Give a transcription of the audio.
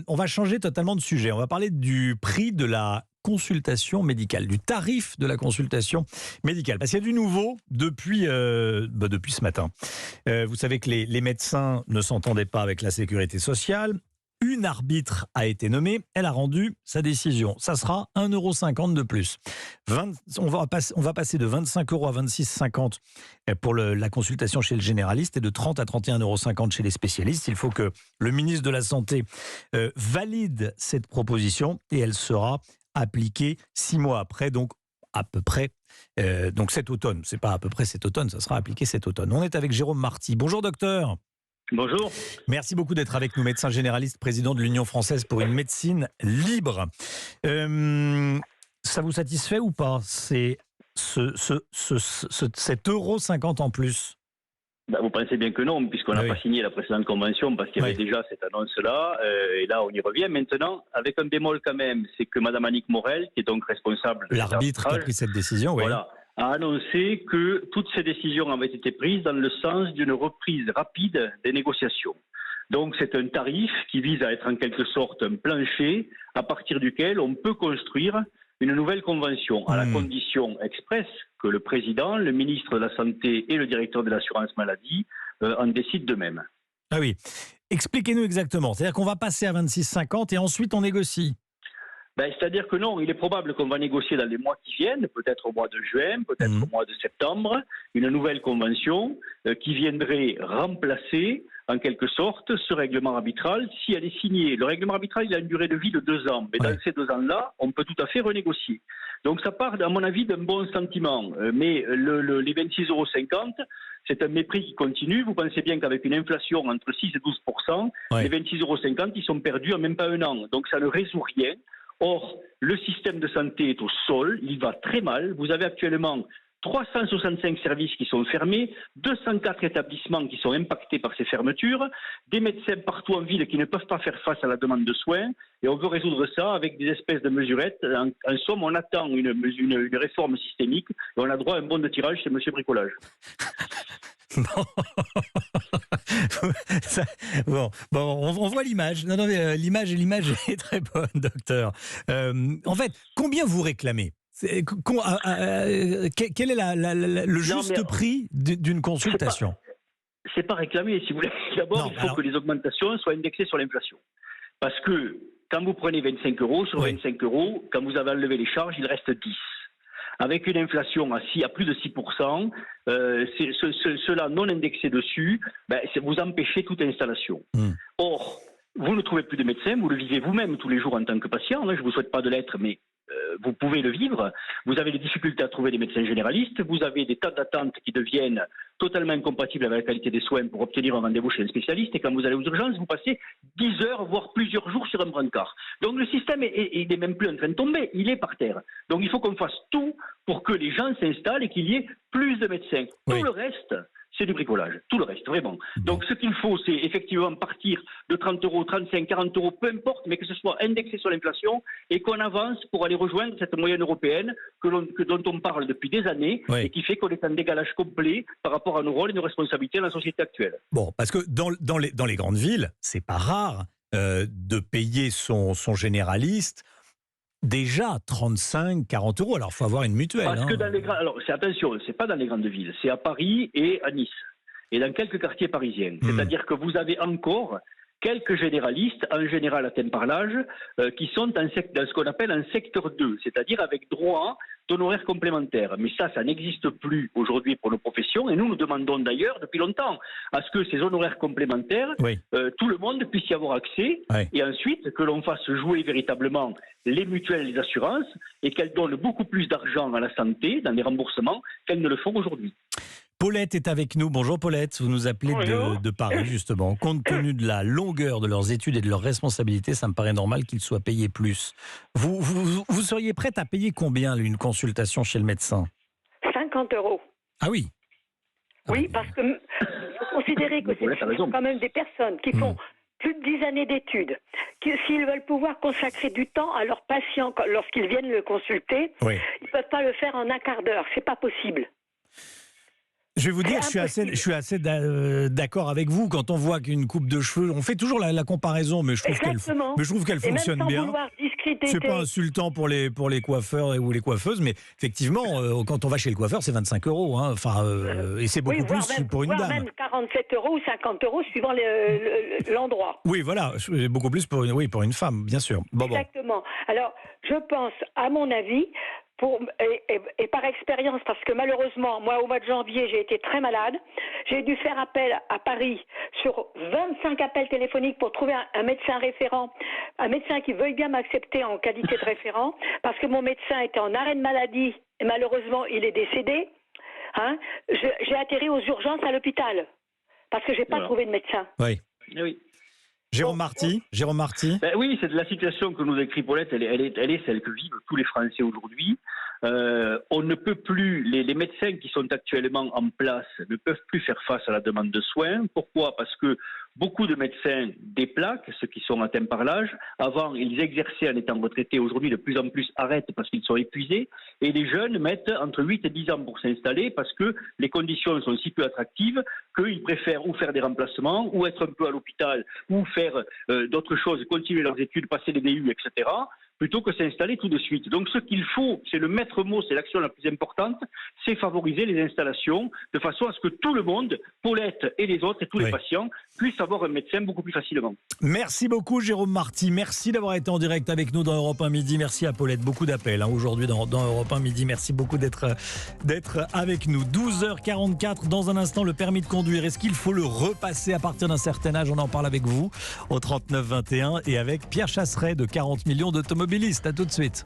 On va changer totalement de sujet. On va parler du prix de la consultation médicale, du tarif de la consultation médicale. Parce qu'il y a du nouveau depuis ce matin. Vous savez que les médecins ne s'entendaient pas avec la sécurité sociale. Une arbitre a été nommée, elle a rendu sa décision. Ça sera 1,50 € de plus. On va passer de 25 € à 26,50 € pour la consultation chez le généraliste et de 30 à 31,50 € chez les spécialistes. Il faut que le ministre de la Santé valide cette proposition et elle sera appliquée 6 mois après, donc à peu près donc cet automne. C'est pas à peu près cet automne, ça sera appliqué cet automne. On est avec Jérôme Marty. Bonjour docteur. Bonjour. Merci beaucoup d'être avec nous, médecin généraliste, président de l'Union française pour une médecine libre. Ça vous satisfait ou pas, c'est cet €50 en plus? Vous pensez bien que non, puisqu'on n'a pas signé la précédente convention, parce qu'il y avait déjà cette annonce-là, et là on y revient maintenant, avec un bémol quand même, c'est que Mme Annick Morel, qui est donc responsable de l'arbitre qui a pris cette décision, voilà, a annoncé que toutes ces décisions avaient été prises dans le sens d'une reprise rapide des négociations. Donc c'est un tarif qui vise à être en quelque sorte un plancher à partir duquel on peut construire une nouvelle convention, à la condition expresse que le président, le ministre de la Santé et le directeur de l'assurance maladie en décident d'eux-mêmes. Ah oui. Expliquez-nous exactement. C'est-à-dire qu'on va passer à 26,50 et ensuite on négocie. C'est-à-dire que non, il est probable qu'on va négocier dans les mois qui viennent, peut-être au mois de juin, peut-être au mois de septembre, une nouvelle convention qui viendrait remplacer, en quelque sorte, ce règlement arbitral si elle est signée. Le règlement arbitral, il a une durée de vie de 2 ans, mais dans ces 2 ans-là, on peut tout à fait renégocier. Donc ça part, à mon avis, d'un bon sentiment. Mais les 26,50 €, c'est un mépris qui continue. Vous pensez bien qu'avec une inflation entre 6 et 12%, les 26,50 €, ils sont perdus en même pas un an. Donc ça ne résout rien. Or, le système de santé est au sol, il va très mal. Vous avez actuellement 365 services qui sont fermés, 204 établissements qui sont impactés par ces fermetures, des médecins partout en ville qui ne peuvent pas faire face à la demande de soins, et on veut résoudre ça avec des espèces de mesurettes. En somme, on attend une réforme systémique, et on a droit à un bon de tirage chez M. Bricolage. On voit l'image. Non, mais l'image est très bonne, docteur. En fait, combien vous réclamez? Quel est le juste prix d'une consultation? C'est pas réclamé, si vous voulez. D'abord, il faut que les augmentations soient indexées sur l'inflation. Parce que quand vous prenez 25 € sur 25 €, quand vous avez enlevé les charges, il reste 10. Avec une inflation à plus de 6%, cela non indexé dessus, vous empêchez toute installation. Or, vous ne trouvez plus de médecins, vous le vivez vous-même tous les jours en tant que patient. Je ne vous souhaite pas de l'être, mais vous pouvez le vivre. Vous avez des difficultés à trouver des médecins généralistes, vous avez des tas d'attentes qui deviennent totalement incompatibles avec la qualité des soins pour obtenir un rendez-vous chez un spécialiste, et quand vous allez aux urgences, vous passez 10 heures, voire plusieurs jours sur un brancard. Donc le système n'est même plus en train de tomber, il est par terre. Donc il faut qu'on fasse tout pour que les gens s'installent et qu'il y ait plus de médecins. Tout le reste, c'est du bricolage, tout le reste, vraiment. Donc ce qu'il faut, c'est effectivement partir de 30 €, 35, 40 €, peu importe, mais que ce soit indexé sur l'inflation et qu'on avance pour aller rejoindre cette moyenne européenne dont on parle depuis des années et qui fait qu'on est en décalage complet par rapport à nos rôles et nos responsabilités dans la société actuelle. Bon, parce que dans les grandes villes, c'est pas rare de payer son généraliste déjà 35, 40 €. Alors, il faut avoir une mutuelle. Parce que attention, c'est pas dans les grandes villes, c'est à Paris et à Nice, et dans quelques quartiers parisiens. C'est-à-dire que vous avez encore quelques généralistes, en général atteints par l'âge, qui sont dans ce qu'on appelle un secteur 2, c'est-à-dire avec droit d'honoraires complémentaires. Mais ça n'existe plus aujourd'hui pour nos professions, et nous demandons d'ailleurs depuis longtemps à ce que ces honoraires complémentaires, tout le monde puisse y avoir accès, et ensuite que l'on fasse jouer véritablement les mutuelles et les assurances, et qu'elles donnent beaucoup plus d'argent à la santé dans les remboursements qu'elles ne le font aujourd'hui. Paulette est avec nous. Bonjour Paulette, vous nous appelez de Paris justement. Compte tenu de la longueur de leurs études et de leurs responsabilités, ça me paraît normal qu'ils soient payés plus. Vous seriez prête à payer combien une consultation chez le médecin? 50 €. Ah oui. Oui, parce que faut considérer que c'est quand même des personnes qui font plus de 10 années d'études, s'ils veulent pouvoir consacrer du temps à leurs patients lorsqu'ils viennent le consulter, ils ne peuvent pas le faire en un quart d'heure, c'est pas possible. Je vais vous dire, je suis assez d'accord avec vous. Quand on voit qu'une coupe de cheveux, on fait toujours la comparaison, mais je trouve qu'elle fonctionne bien. C'est pas insultant pour les coiffeurs ou les coiffeuses, mais effectivement, quand on va chez le coiffeur, c'est 25 €. Hein, et c'est beaucoup plus pour une dame. Même 47 € ou 50 € suivant l'endroit. Oui, voilà, beaucoup plus pour une femme, bien sûr. Exactement. Alors, je pense, à mon avis, et par expérience, parce que malheureusement, moi, au mois de janvier, j'ai été très malade. J'ai dû faire appel à Paris sur 25 appels téléphoniques pour trouver un médecin référent, un médecin qui veuille bien m'accepter en qualité de référent, parce que mon médecin était en arrêt de maladie et malheureusement, il est décédé. Hein, j'ai atterri aux urgences à l'hôpital parce que j'ai pas trouvé de médecin. Oui. Oui. Jérôme Marty. Oui, c'est de la situation que nous décrit Paulette, elle est celle que vivent tous les Français aujourd'hui. On ne peut plus, les médecins qui sont actuellement en place ne peuvent plus faire face à la demande de soins. Pourquoi ? Parce que beaucoup de médecins déplaquent, ceux qui sont atteints par l'âge. Avant, ils exerçaient en étant retraités. Aujourd'hui, de plus en plus arrêtent parce qu'ils sont épuisés. Et les jeunes mettent entre 8 et 10 ans pour s'installer parce que les conditions sont si peu attractives qu'ils préfèrent ou faire des remplacements, ou être un peu à l'hôpital, ou faire d'autres choses, continuer leurs études, passer les DU, etc., plutôt que s'installer tout de suite. Donc ce qu'il faut, c'est le maître mot, c'est l'action la plus importante, c'est favoriser les installations de façon à ce que tout le monde, Paulette et les autres et tous les patients, puissent avoir un médecin beaucoup plus facilement. Merci beaucoup Jérôme Marty, merci d'avoir été en direct avec nous dans Europe 1 Midi. Merci à Paulette, beaucoup d'appels aujourd'hui dans Europe 1 Midi. Merci beaucoup d'être avec nous. 12h44, dans un instant le permis de conduire. Est-ce qu'il faut le repasser à partir d'un certain âge ? On en parle avec vous au 39 21 et avec Pierre Chasseret de 40 millions d'automobilistes. À tout de suite.